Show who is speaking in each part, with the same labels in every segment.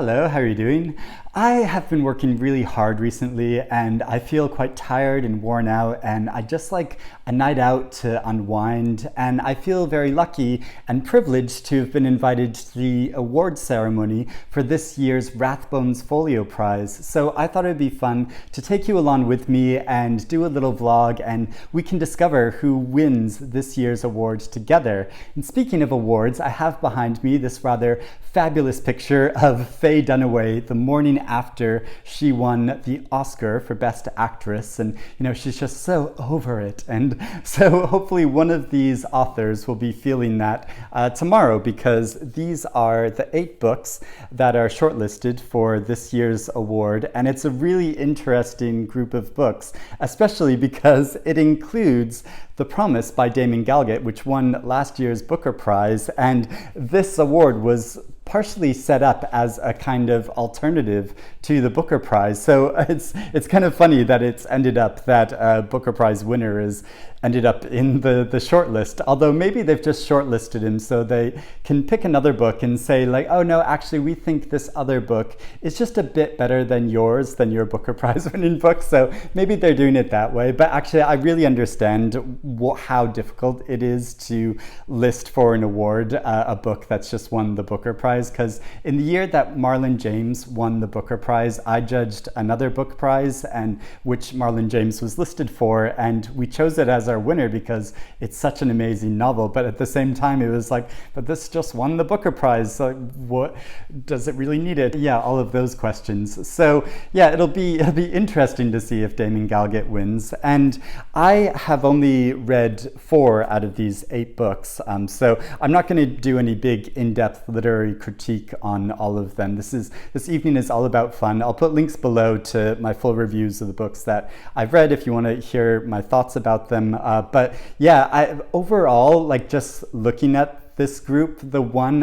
Speaker 1: Hello, how are you doing? I have been working really hard recently and I feel quite tired and worn out, and I just like a night out to unwind, and I feel very lucky and privileged to have been invited to the awards ceremony for this year's Rathbones Folio Prize. So I thought it would be fun to take you along with me and do a little vlog, and we can discover who wins this year's award together. And speaking of awards, I have behind me this rather fabulous picture of Faye Dunaway the morning after she won the Oscar for Best Actress, and she's just so over it. And so hopefully one of these authors will be feeling that tomorrow, because these are the 8 books that are shortlisted for this year's award, and it's a really interesting group of books, especially because it includes The Promise by Damon Galgut, which won last year's Booker Prize, and this award was partially set up as a kind of alternative to the Booker Prize. So it's kind of funny that it's ended up that Booker Prize winner is ended up in the shortlist, although maybe they've just shortlisted him so they can pick another book and say like, oh no, actually we think this other book is just a bit better than your Booker Prize winning book. So maybe they're doing it that way. But actually I really understand how difficult it is to list for an award a book that's just won the Booker Prize, because in the year that Marlon James won the Booker Prize, I judged another book prize, and which Marlon James was listed for, and we chose it as our winner because it's such an amazing novel. But at the same time it was like, but this just won the Booker Prize, so what does it really need it? Yeah, all of those questions. So yeah, it'll be interesting to see if Damon Galgut wins. And I have only read 4 out of these 8 books, so I'm not going to do any big in-depth literary critique on all of them. This evening is all about fun. I'll put links below to my full reviews of the books that I've read if you want to hear my thoughts about them. But yeah, overall, like just looking at this group, the one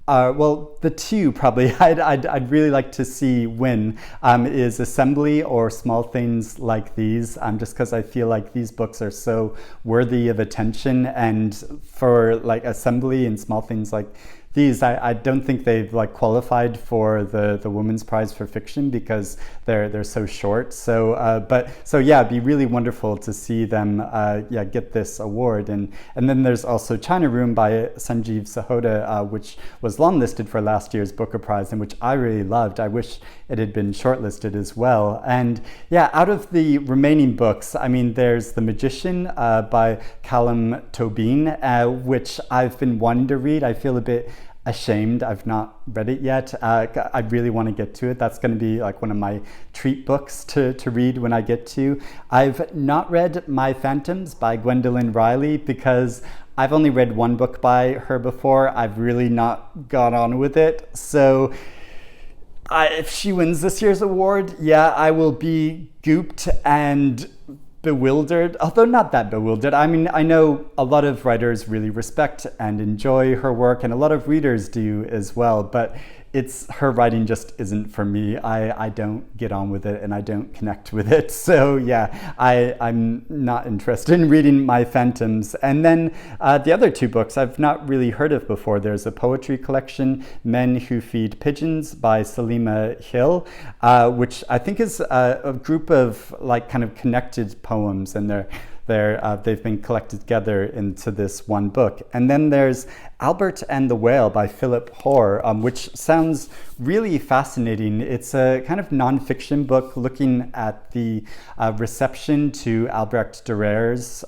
Speaker 1: the 2 probably I'd really like to see win is Assembly or Small Things Like These, just because I feel like these books are so worthy of attention. And for like Assembly and Small Things Like These, I don't think they've like qualified for the Women's Prize for Fiction because they're so short. So yeah, it'd be really wonderful to see them get this award. And then there's also China Room by Sunjeev Sahota, which was longlisted for last year's Booker Prize and which I really loved. I wish it had been shortlisted as well. And yeah, out of the remaining books, I mean, there's The Magician by Colm Toibin, which I've been wanting to read. I feel a bit ashamed I've not read it yet. I really want to get to it. That's going to be like one of my treat books to read when I get to. I've not read My Phantoms by Gwendoline Riley because I've only read 1 book by her before. I've really not got on with it. So if she wins this year's award, yeah, I will be gooped and bewildered, although not that bewildered. I mean, I know a lot of writers really respect and enjoy her work, and a lot of readers do as well, but her writing just isn't for me. I don't get on with it and I don't connect with it. So yeah, I'm not interested in reading My Phantoms. And then the other 2 books I've not really heard of before. There's a poetry collection, Men Who Feed Pigeons by Selima Hill, which I think is a group of like kind of connected poems, and they've been collected together into this one book. And then there's Albert and the Whale by Philip Hoare, which sounds really fascinating. It's a kind of nonfiction book looking at the reception to Albrecht Dürer's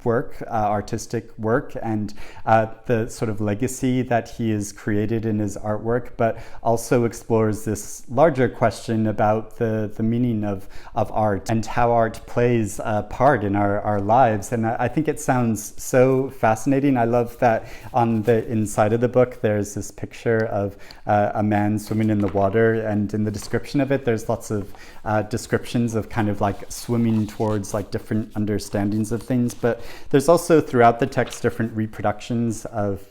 Speaker 1: work, artistic work, and the sort of legacy that he has created in his artwork, but also explores this larger question about the meaning of art and how art plays a part in our lives. And I think it sounds so fascinating. I love that on the inside of the book there's this picture of a man swimming in the water, and in the description of it there's lots of descriptions of kind of like swimming towards like different understandings of things. But but there's also throughout the text different reproductions of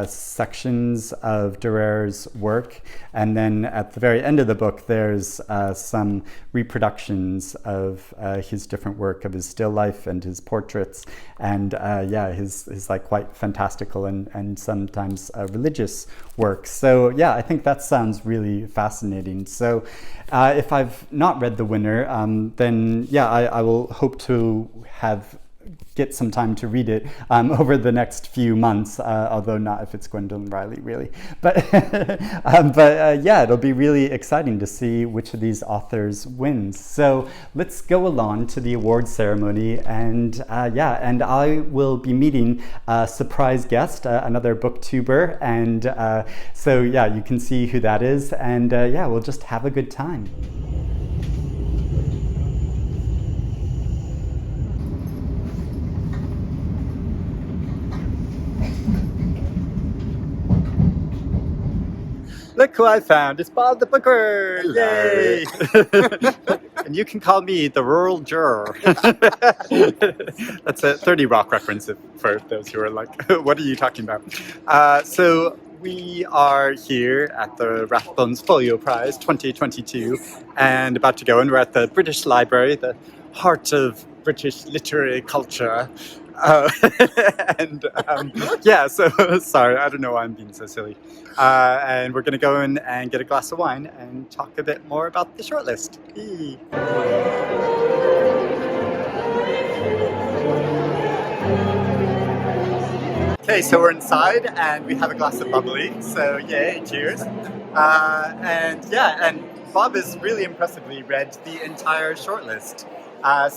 Speaker 1: sections of Durer's work, and then at the very end of the book there's some reproductions of his different work, of his still life and his portraits, and his like quite fantastical and sometimes religious work. So yeah, I think that sounds really fascinating. So if I've not read the winner, then yeah, I will hope to get some time to read it over the next few months, although not if it's Gwendoline Riley, really. But yeah, it'll be really exciting to see which of these authors wins. So let's go along to the award ceremony, and and I will be meeting a surprise guest, another booktuber, and so yeah, you can see who that is, and we'll just have a good time. Look who I found, it's Bob the Booker!
Speaker 2: Hello.
Speaker 1: Yay! And you can call me the rural juror. That's a 30 Rock reference for those who are like, what are you talking about? So we are here at the Rathbones Folio Prize 2022 and about to go, and we're at the British Library, the heart of British literary culture. So sorry, I don't know why I'm being so silly. And we're going to go in and get a glass of wine and talk a bit more about the shortlist. Okay, so we're inside and we have a glass of bubbly, so yay, cheers. And Bob has really impressively read the entire shortlist. I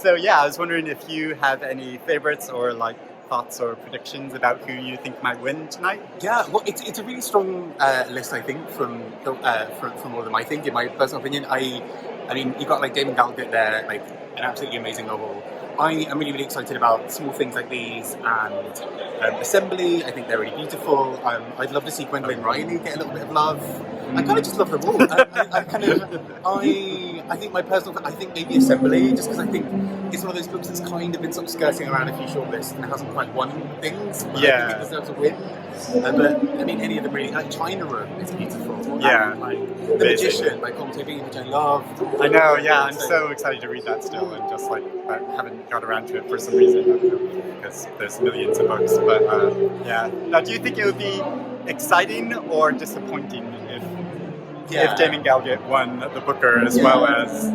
Speaker 1: was wondering if you have any favorites or like thoughts or predictions about who you think might win tonight.
Speaker 2: Yeah, well, it's a really strong list, I think, from all of them. I think, in my personal opinion, I mean, you've got like Damon Galgut there, like an absolutely amazing novel. I am really, really excited about small things like these and Assembly. I think they're really beautiful. I'd love to see Gwendoline Riley get a little bit of love. I kind of just love them all. I think my personal, I think maybe Assembly, just because I think it's one of those books that's kind of been sort of skirting around a few shortlists and hasn't quite won things. But I think it deserves a win. But I mean, any of them really, like China Room, it's beautiful.
Speaker 1: Yeah.
Speaker 2: And, like The Magician by Colm, which I love.
Speaker 1: I know, yeah, I'm so excited to read that still, and just like I haven't got around to it for some reason, because there's millions of books. But yeah. Now, do you think it would be exciting or disappointing if Damon Galgut won the Booker as well as?
Speaker 2: I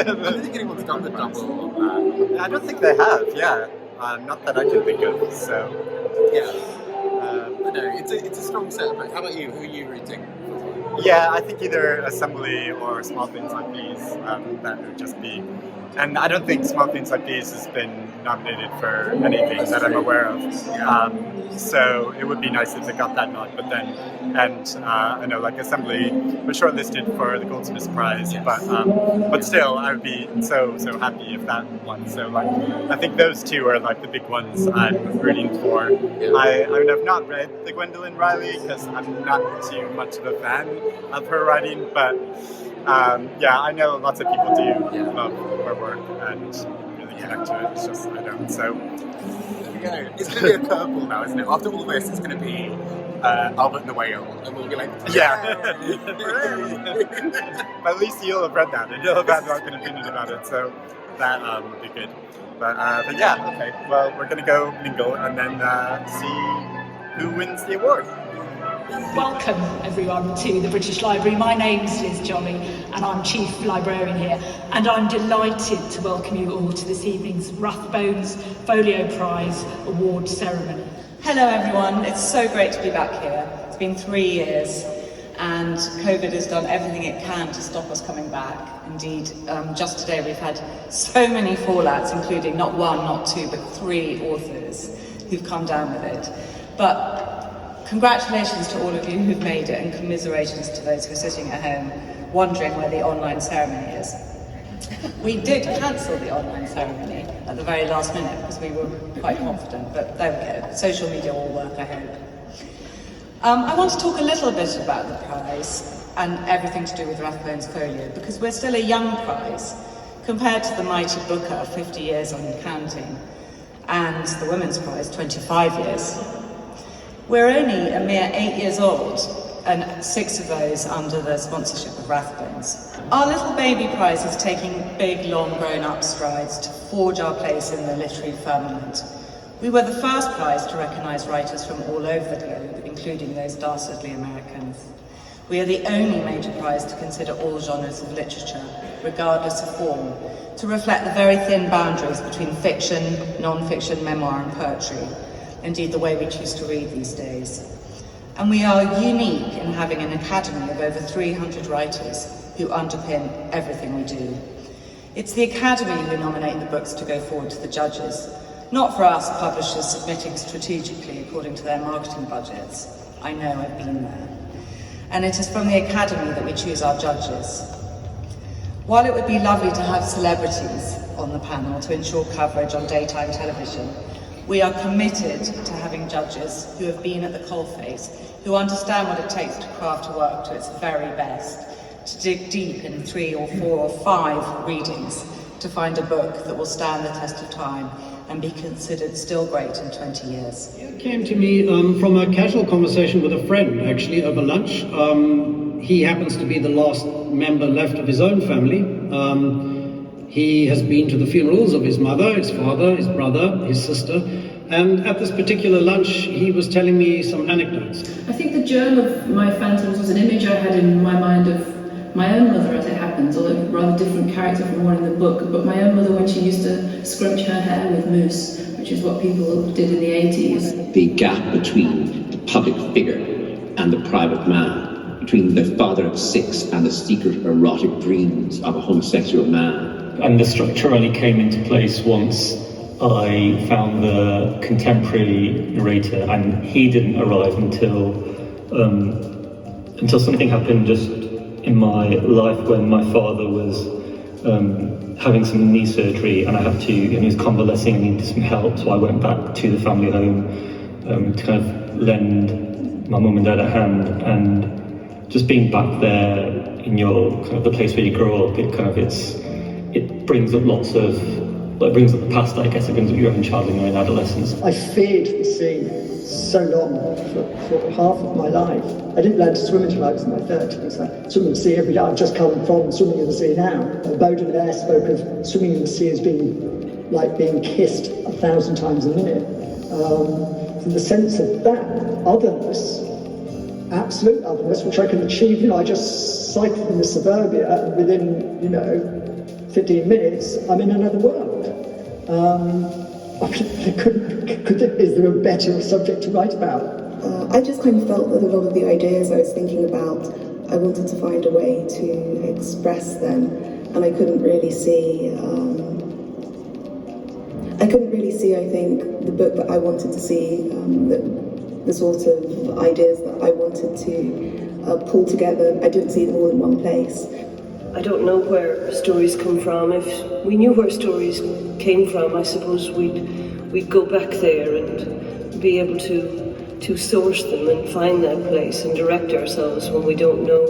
Speaker 2: don't think anyone's done the double on that.
Speaker 1: I don't think they have. Yeah, not that I can think of. So
Speaker 2: yeah. No, it's a strong set. But how about you? Who are you rooting?
Speaker 1: Yeah, I think either Assembly or Small Things Like These. That would just be. And I don't think Small Things Like These has been nominated for anything that I'm aware of. So it would be nice if they got that nod. But then, I know like Assembly was shortlisted for the Goldsmiths Prize, but still, I would be so happy if that won. So like, I think those two are like the big ones I'm rooting for. I have not read the Gwendoline Riley because I'm not too much of a fan of her writing, but. I know lots of people do love her work and really connect to it. It's just I don't. So
Speaker 2: there we go. It's going to be a curveball now, isn't it? After all this, it's going to be Albert and the Whale, and we'll be like,
Speaker 1: yeah. But at least you'll have read that, and you'll have had like an opinion about it. So that would be good. But yeah, okay. Well, we're going to go mingle and then see who wins the award.
Speaker 3: Welcome everyone to the British Library. My name's Liz Jolly and I'm Chief Librarian here, and I'm delighted to welcome you all to this evening's Rathbones Folio Prize award ceremony.
Speaker 4: Hello everyone, it's so great to be back here. It's been 3 years and COVID has done everything it can to stop us coming back. Indeed, just today we've had so many fallouts, including not one, not two, but 3 authors who've come down with it. But congratulations to all of you who've made it, and commiserations to those who are sitting at home wondering where the online ceremony is. We did cancel the online ceremony at the very last minute because we were quite confident, but there we go. Social media will work, I hope. I want to talk a little bit about the prize and everything to do with Rathbones Folio, because we're still a young prize compared to the mighty Booker, 50 years on counting. and the Women's Prize 25 years. We're only a mere 8 years old, and 6 of those under the sponsorship of Rathbones. Our little baby prize is taking big, long, grown-up strides to forge our place in the literary firmament. We were the first prize to recognise writers from all over the globe, including those dastardly Americans. We are the only major prize to consider all genres of literature, regardless of form, to reflect the very thin boundaries between fiction, non-fiction, memoir and poetry, indeed the way we choose to read these days. And we are unique in having an academy of over 300 writers who underpin everything we do. It's the academy who nominate the books to go forward to the judges, not for us publishers submitting strategically according to their marketing budgets. I know, I've been there. And it is from the academy that we choose our judges. While it would be lovely to have celebrities on the panel to ensure coverage on daytime television, we are committed to having judges who have been at the coalface, who understand what it takes to craft a work to its very best, to dig deep in 3 or 4 or 5 readings to find a book that will stand the test of time and be considered still great in 20 years.
Speaker 5: It came to me from a casual conversation with a friend, actually, over lunch. He happens to be the last member left of his own family. He has been to the funerals of his mother, his father, his brother, his sister, and at this particular lunch he was telling me some anecdotes.
Speaker 6: I think the germ of my phantoms was an image I had in my mind of my own mother as it happens, although a rather different character from one in the book, but my own mother when she used to scrunch her hair with mousse, which is what people did in the 80s.
Speaker 7: The gap between the public figure and the private man, between the father of 6 and the secret erotic dreams of a homosexual man.
Speaker 8: And the structure only came into place once I found the contemporary narrator, and he didn't arrive until something happened just in my life when my father was having some knee surgery, and I had to, and he was convalescing and needed some help, so I went back to the family home to kind of lend my mum and dad a hand. And just being back there in your kind of the place where you grow up, it brings up lots of, it brings up the past, I guess. It brings up your own childhood and your own adolescence.
Speaker 9: I feared the sea so long, for half of my life. I didn't learn to swim until I was in my 30s. I swim in the sea every day. I've just come from swimming in the sea now. Baudelaire spoke of swimming in the sea as being like being kissed 1,000 times a minute. In the sense of that otherness, absolute otherness, which I can achieve. I just cycle from the suburbia, and within, 15 minutes, I'm in another world. Is there a better subject to write about?
Speaker 10: I just kind of felt that a lot of the ideas I was thinking about, I wanted to find a way to express them, and I couldn't really see, I think, the book that I wanted to see, the sort of ideas that I wanted to pull together. I didn't see them all in one place.
Speaker 11: I don't know where stories come from. If we knew where stories came from, I suppose we'd go back there and be able to source them and find that place and direct ourselves when we don't know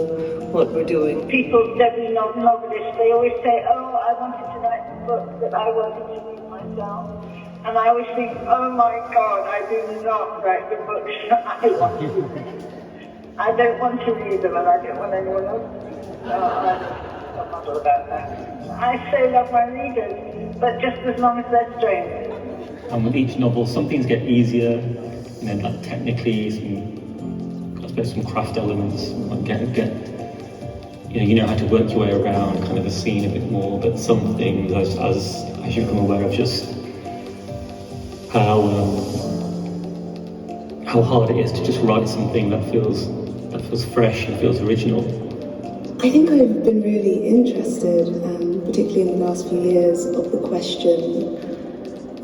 Speaker 11: what we're doing.
Speaker 12: People, definitely not novelists, they always say, oh, I wanted to write the book that I wanted to read myself. And I always think, oh my God, I do not write the books that I want to read. I don't want to read them, and I don't want anyone else to read them. So I'm not all about that. I so love my readers, but just as long as they're strangers.
Speaker 8: And with each novel, some things get easier, like technically, some craft elements, you know how to work your way around kind of the scene a bit more. But some things, as you become aware of, just how hard it is to just write something that feels fresh and feels original.
Speaker 10: I think I've been really interested, particularly in the last few years, of the question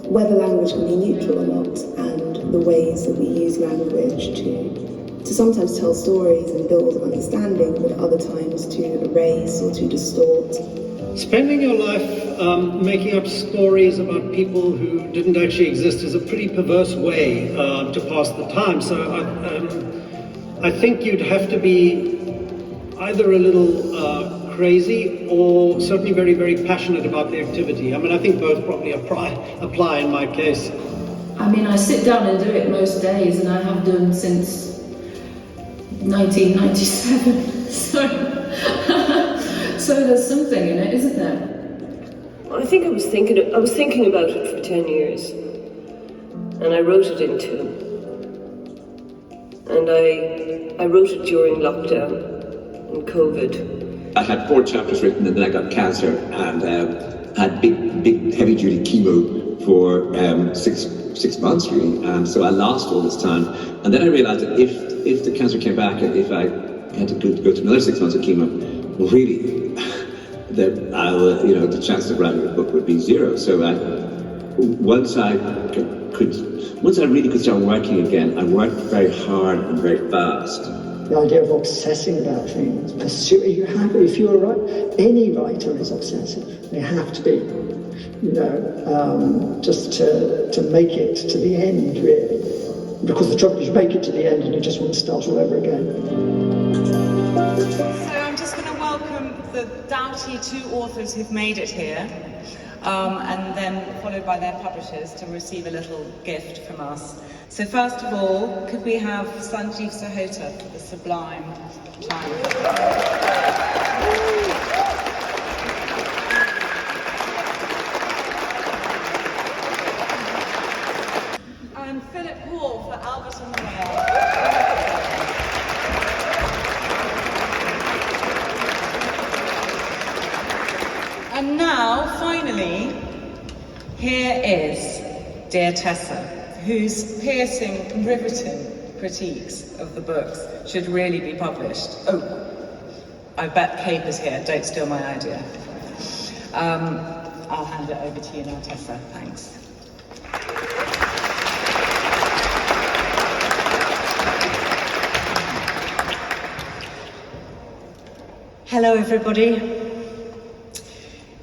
Speaker 10: whether language can be neutral or not, and the ways that we use language to sometimes tell stories and build understanding, but at other times to erase or to distort.
Speaker 5: Spending your life making up stories about people who didn't actually exist is a pretty perverse way to pass the time. So I think you'd have to be either a little crazy or certainly very, very passionate about the activity. I mean, I think both probably apply in my case.
Speaker 6: I mean, I sit down and do it most days, and I have done since 1997. So there's something in it, isn't there?
Speaker 11: I think I was thinking about it for 10 years, and I wrote it in 2. And I wrote it during lockdown and COVID.
Speaker 7: I had 4 chapters written, and then I got cancer and had big heavy-duty chemo for 6 months, really. And so I lost all this time. And then I realized that if the cancer came back, and if I had to go through another 6 months of chemo, really, the chance of writing a book would be 0. So once I really could start working again, I worked very hard and very fast.
Speaker 9: The idea of obsessing about things, if you're any writer is obsessive. They have to be, just to make it to the end, really. Because the trouble is you make it to the end and you just want to start all over again.
Speaker 4: So I'm just going to welcome the doughty 2 authors who've made it here, and then followed by their publishers to receive a little gift from us. So first of all, could we have Sunjeev Sahota for the sublime time? And Philip Hoare for Albert and Hoare. And now, finally, here is Dear Tessa, whose piercing, riveting critiques of the books should really be published. Oh, I bet Caper's here, don't steal my idea. I'll hand it over to you now, Tessa, thanks. Hello, everybody.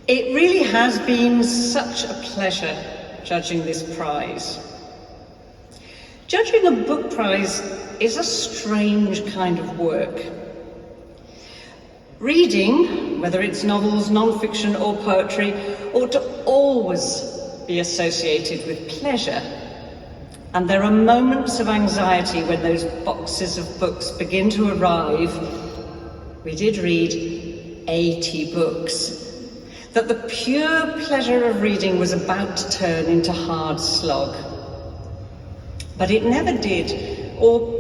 Speaker 4: It really has been such a pleasure judging this prize. Judging a book prize is a strange kind of work. Reading, whether it's novels, non-fiction or poetry, ought to always be associated with pleasure. And there are moments of anxiety when those boxes of books begin to arrive. We did read 80 books. That the pure pleasure of reading was about to turn into hard slog. But it never did, or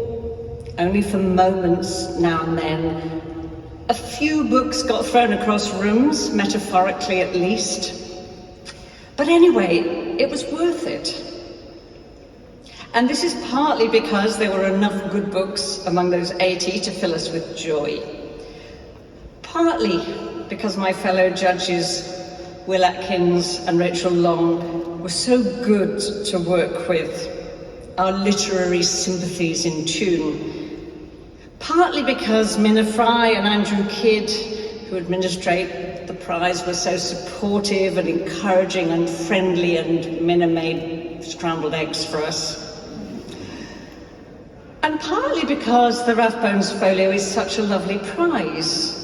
Speaker 4: only for moments now and then. A few books got thrown across rooms, metaphorically at least. But anyway, it was worth it. And this is partly because there were enough good books among those 80 to fill us with joy. Partly because my fellow judges, Will Atkins and Rachel Long, were so good to work with, our literary sympathies in tune. Partly because Minna Fry and Andrew Kidd, who administrate the prize, were so supportive and encouraging and friendly, and Minna made scrambled eggs for us. And partly because the Rathbones Folio is such a lovely prize.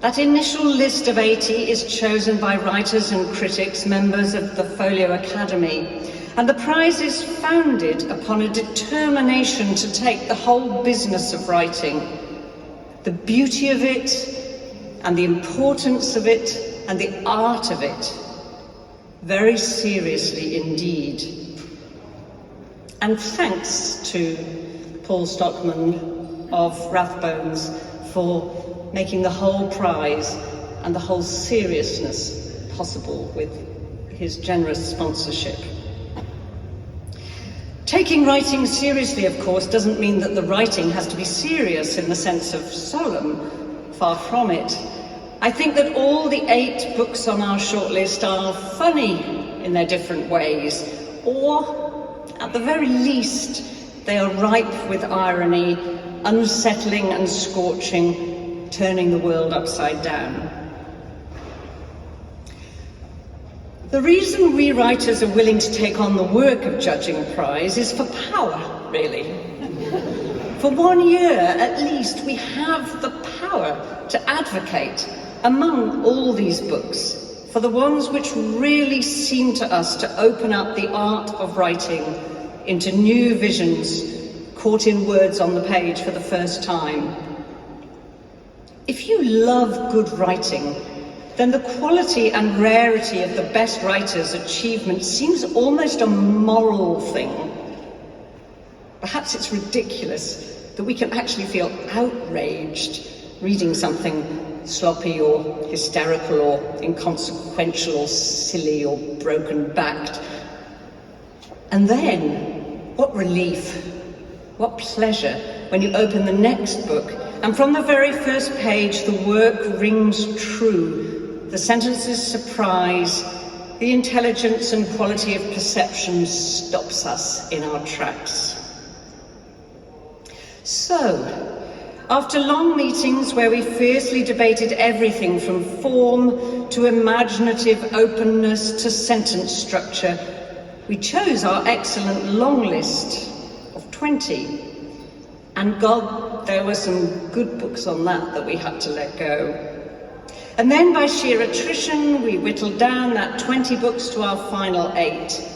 Speaker 4: That initial list of 80 is chosen by writers and critics, members of the Folio Academy, and the prize is founded upon a determination to take the whole business of writing, the beauty of it, and the importance of it, and the art of it, very seriously indeed. And thanks to Paul Stockman of Rathbones for making the whole prize and the whole seriousness possible with his generous sponsorship. Taking writing seriously, of course, doesn't mean that the writing has to be serious in the sense of solemn. Far from it. I think that all the 8 books on our shortlist are funny in their different ways, or at the very least, they are ripe with irony, unsettling and scorching, turning the world upside down. The reason we writers are willing to take on the work of judging a prize is for power, really.
Speaker 13: For 1 year, at least, we have the power to advocate, among all these books, for the ones which really seem to us to open up the art of writing into new visions, caught in words on the page for the first time. If you love good writing, then the quality and rarity of the best writers' achievement seems almost a moral thing. Perhaps it's ridiculous that we can actually feel outraged reading something sloppy or hysterical or inconsequential or silly or broken-backed. And then, what relief, what pleasure when you open the next book and from the very first page the work rings true, the sentences surprise, the intelligence and quality of perception stops us in our tracks. So, after long meetings where we fiercely debated everything from form to imaginative openness to sentence structure, we chose our excellent long list of 20. And God, there were some good books on that we had to let go. And then by sheer attrition, we whittled down that 20 books to our final 8.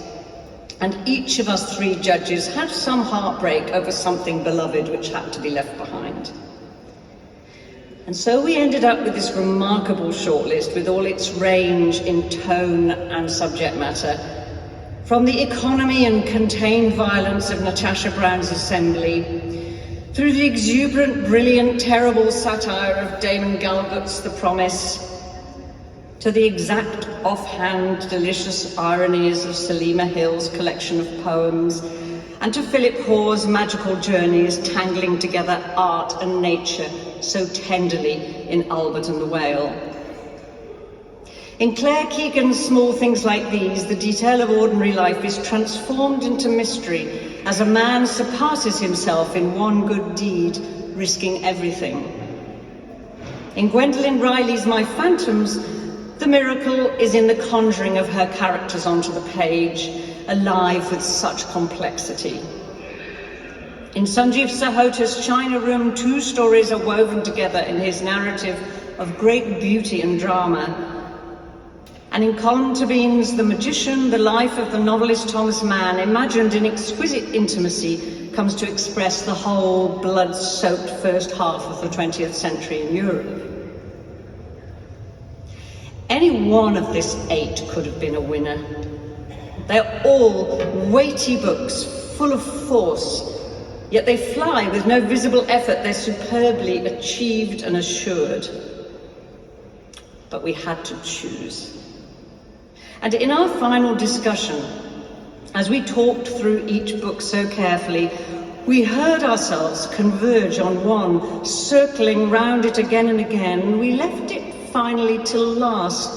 Speaker 13: And each of us 3 judges had some heartbreak over something beloved which had to be left behind. And so we ended up with this remarkable shortlist with all its range in tone and subject matter. From the economy and contained violence of Natasha Brown's Assembly, through the exuberant, brilliant, terrible satire of Damon Galgut's The Promise, to the exact, offhand, delicious ironies of Selima Hill's collection of poems, and to Philip Hoare's magical journeys tangling together art and nature so tenderly in Albert and the Whale. In Claire Keegan's Small Things Like These, the detail of ordinary life is transformed into mystery as a man surpasses himself in one good deed, risking everything. In Gwendoline Riley's My Phantoms, the miracle is in the conjuring of her characters onto the page, alive with such complexity. In Sunjeev Sahota's China Room, 2 stories are woven together in his narrative of great beauty and drama. And in Colm Toibin's The Magician, the life of the novelist Thomas Mann, imagined in exquisite intimacy, comes to express the whole blood-soaked first half of the 20th century in Europe. Any one of this 8 could have been a winner. They're all weighty books, full of force, yet they fly with no visible effort. They're superbly achieved and assured. But we had to choose. And in our final discussion, as we talked through each book so carefully, we heard ourselves converge on one, circling round it again and again. We left it finally till last,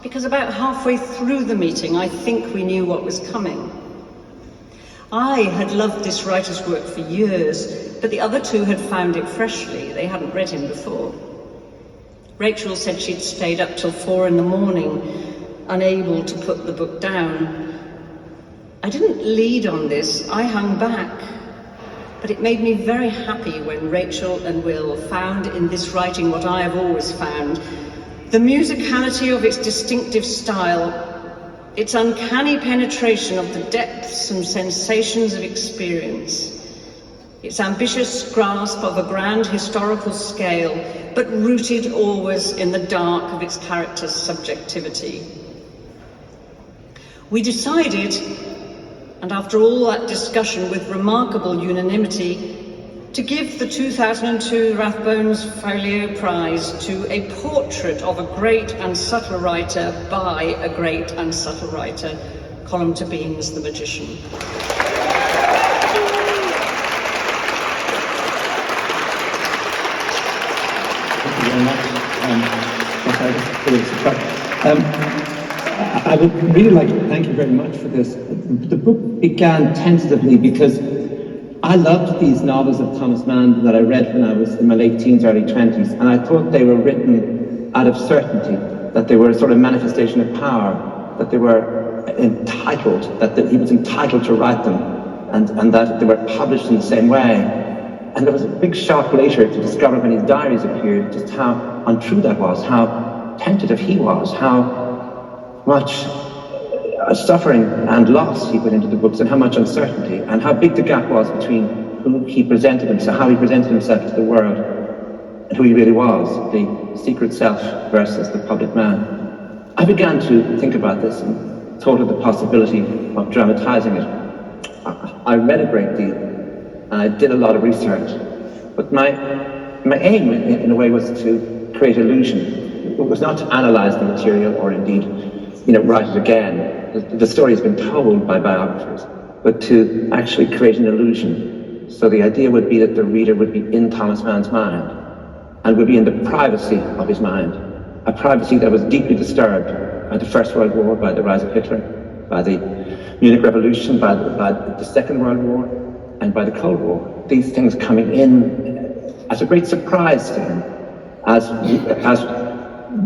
Speaker 13: because about halfway through the meeting, I think we knew what was coming. I had loved this writer's work for years, but the other 2 had found it freshly. They hadn't read him before. Rachel said she'd stayed up till 4 in the morning, unable to put the book down. I didn't lead on this, I hung back. But it made me very happy when Rachel and Will found in this writing what I have always found: the musicality of its distinctive style, its uncanny penetration of the depths and sensations of experience, its ambitious grasp of a grand historical scale, but rooted always in the dark of its character's subjectivity. We decided, and after all that discussion with remarkable unanimity, to give the 2002 Rathbones Folio Prize to a portrait of a great and subtle writer by a great and subtle writer, Colm Toibin's The Magician.
Speaker 5: Thank you very much. I would really like to thank you very much for this. The book began tentatively because I loved these novels of Thomas Mann that I read when I was in my late teens, early 20s, and I thought they were written out of certainty, that they were a sort of manifestation of power, that they were entitled, that he was entitled to write them.
Speaker 7: and that they were published in the same way. And there was a big shock later to discover when his diaries appeared just how untrue that was, how tentative he was, how much suffering and loss he put into the books, and how much uncertainty, and how big the gap was between who he presented himself, how he presented himself to the world, and who he really was, the secret self versus the public man. I began to think about this and thought of the possibility of dramatizing it. I read a great deal, and I did a lot of research, but my aim, in a way, was to create illusion. It was not to analyze the material or indeed, write it again. The story has been told by biographers, but to actually create an illusion. So the idea would be that the reader would be in Thomas Mann's mind and would be in the privacy of his mind, a privacy that was deeply disturbed by the First World War, by the rise of Hitler, by the Munich Revolution, by the Second World War, and by the Cold War. These things coming in as a great surprise to him, as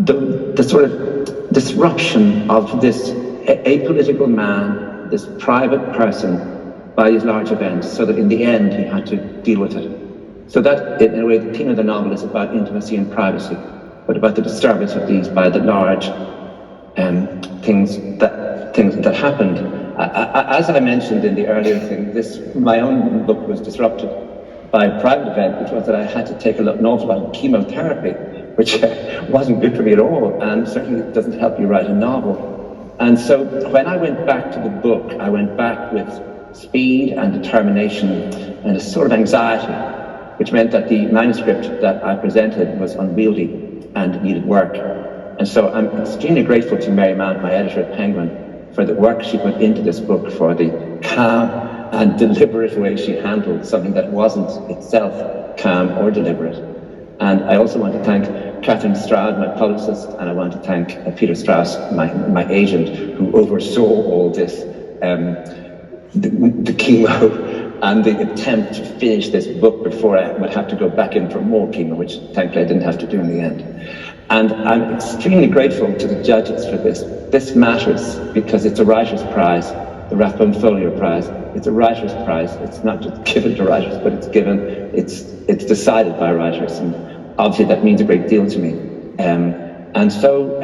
Speaker 7: the sort of disruption of this apolitical man, this private person, by these large events, so that in the end he had to deal with it. So that, in a way, the theme of the novel is about intimacy and privacy, but about the disturbance of these by the large things that happened. As I mentioned in the earlier thing, my own book was disrupted by a private event, which was that I had to take an awful lot of chemotherapy, which wasn't good for me at all, and certainly doesn't help you write a novel. And so when I went back to the book, I went back with speed and determination and a sort of anxiety, which meant that the manuscript that I presented was unwieldy and needed work. And so I'm extremely grateful to Mary Mount, my editor at Penguin, for the work she put into this book, for the calm and deliberate way she handled something that wasn't itself calm or deliberate. And I also want to thank Catherine Stroud, my publicist, and I want to thank Peter Strauss, my agent, who oversaw all this, the chemo and the attempt to finish this book before I would have to go back in for more chemo, which thankfully I didn't have to do in the end. And I'm extremely grateful to the judges for this. This matters because it's a writer's prize, the Rathbones Folio Prize. It's a writer's prize. It's not just given to writers, but it's decided by writers. And obviously that means a great deal to me. And so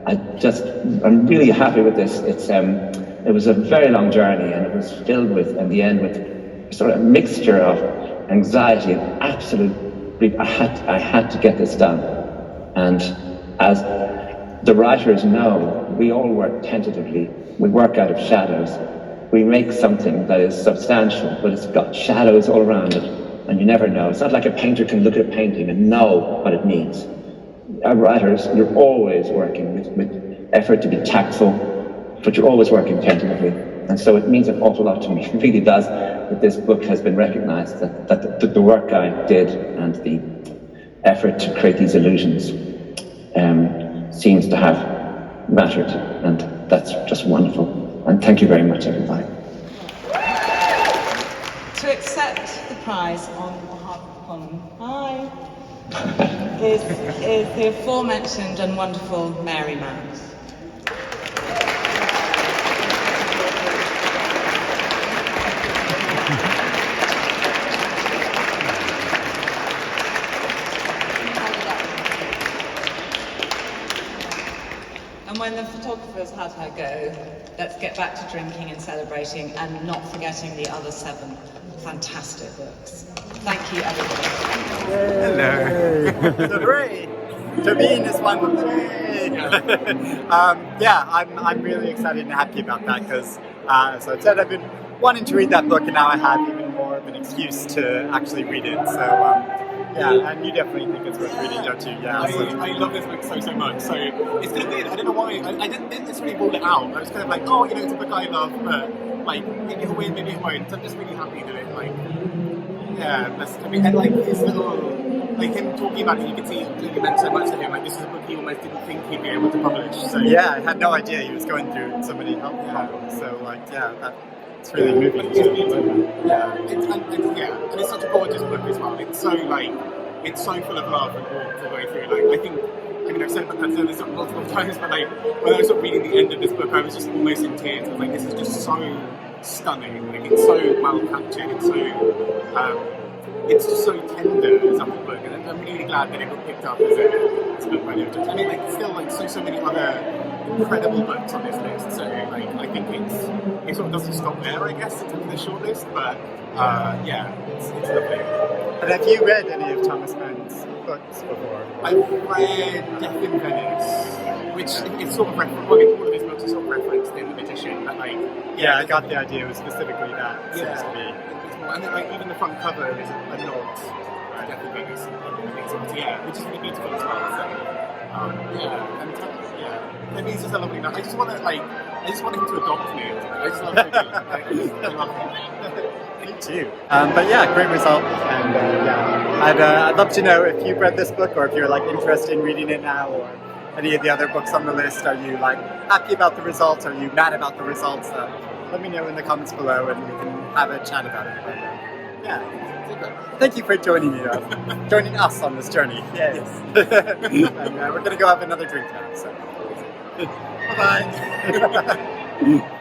Speaker 7: I'm really happy with this. It was a very long journey, and it was filled with, in the end, with sort of a mixture of anxiety and absolute, I had to get this done. And as the writers know, we all work tentatively. We work out of shadows. We make something that is substantial, but it's got shadows all around it, and you never know. It's not like a painter can look at a painting and know what it means. As writers, you're always working with effort to be tactful, but you're always working tentatively. And so it means an awful lot to me. It really does that this book has been recognized, that the work I did and the effort to create these illusions seems to have mattered, and that's just wonderful. And thank you very much, everybody.
Speaker 4: To accept the prize on behalf of Colm, is the aforementioned and wonderful Mary Mount. And when the photographers had her go, let's get back to drinking and celebrating and not forgetting the other 7 fantastic books. Thank you, everybody.
Speaker 1: Hello.
Speaker 2: So great. Toibin is one of them. I'm really excited and happy about that because, as I said, I've been wanting to read that book, and now I have even more of an excuse to actually read it. So. And you definitely think it's worth reading, don't you? Yeah,
Speaker 14: I love this book so much. So it's kind of weird. I don't know why. I didn't necessarily rule it out. I was kind of like, oh, it's a book I love, but like maybe it'll win, maybe it won't. So I'm just really happy that it and like his little, like him talking about it, you can see it really meant so much to him. Like this is a book he almost didn't think he'd be able to publish. So
Speaker 2: yeah, I had no idea he was going through so many health problems. So it's really moving.
Speaker 14: And it's such a gorgeous book as well. It's so full of love and warmth all the way through. Like I've said this multiple times, but like when I was reading the end of this book, I was just almost in tears. I was like, this is just so stunning. Like, it's so well captured. It's just so tender as a whole book, and I'm really glad that it got picked up as a book by Natasha. I mean, like, still, like, so many other incredible books on this list. So, like, I think it sort of doesn't stop there, I guess, in terms of the shortlist. But yeah, it's lovely.
Speaker 15: And have you read any of Thomas Mann's books before?
Speaker 14: I've read Death in Venice, which is sort of all of his books are sort of referenced in The Magician, but like
Speaker 15: yeah, I got the idea it was specifically that.
Speaker 14: Yeah,
Speaker 15: seems to be.
Speaker 14: And then, like, even the front cover is a nod to Death in Venice, yeah, which is really beautiful as well. So yeah, and yeah, maybe he's just a lovely man. I just want him to adopt me. I just love him. I love him.
Speaker 15: Me too. But yeah, great result, and yeah, I'd love to know if you've read this book or if you're like interested in reading it now, or any of the other books on the list. Are you like happy about the results? Are you mad about the results? Let me know in the comments below, and we can have a chat about it. Yeah. Thank you for joining me, joining us on this journey. Yes. And we're gonna go have another drink now. So, bye bye.